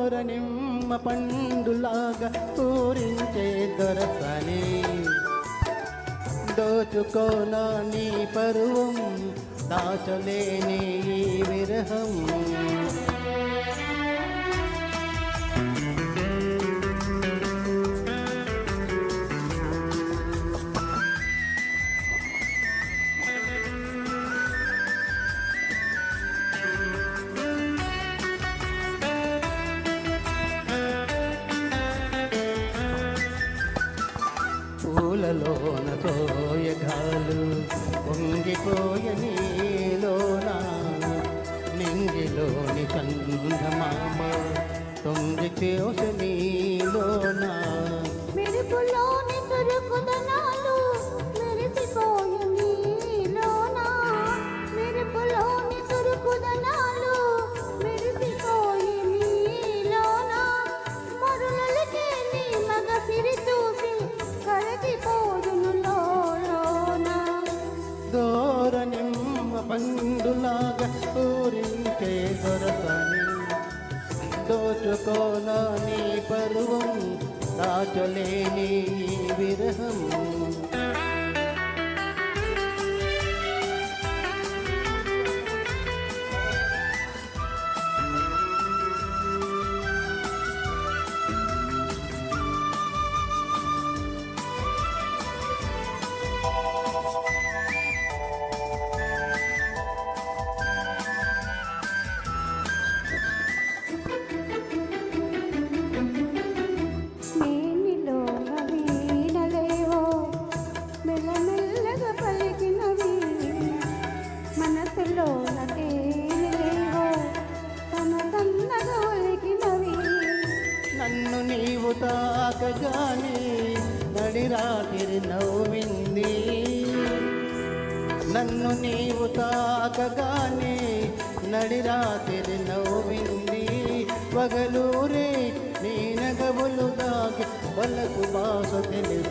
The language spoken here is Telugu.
నిమ్మ పండులాగా పూరించే దొరసని దోచుకోనా నీ పరువం దాచలేని ఈ విరహం పూలలోన సోయగాలు పొంగిపోయ నీలోన నింగిలోని చందమామ తొంగి చేస నీలోన మెరుపులోని తురుకుదనాలు మెరిసిపోయి నీలోన మెరుపులోని తురుకుదనాలు మెరిసిపోయి నీలోన మరులకే నీ మగ సిరి చూసి కరగిపోదును లోన దూర నిమ్మ పండులాగా ఊరించే దొరకని దోచుకోనా నీ పరువం దాచలేని ఈ విరహం నన్ను నీవు తాకగానే నడిరాత్రి నవ్వింది నన్ను నీవు తాకగానే నడిరాత్రి నవ్వింది పగలూరే నీ నగవులు దాగి పలకు బాస తెలిసింది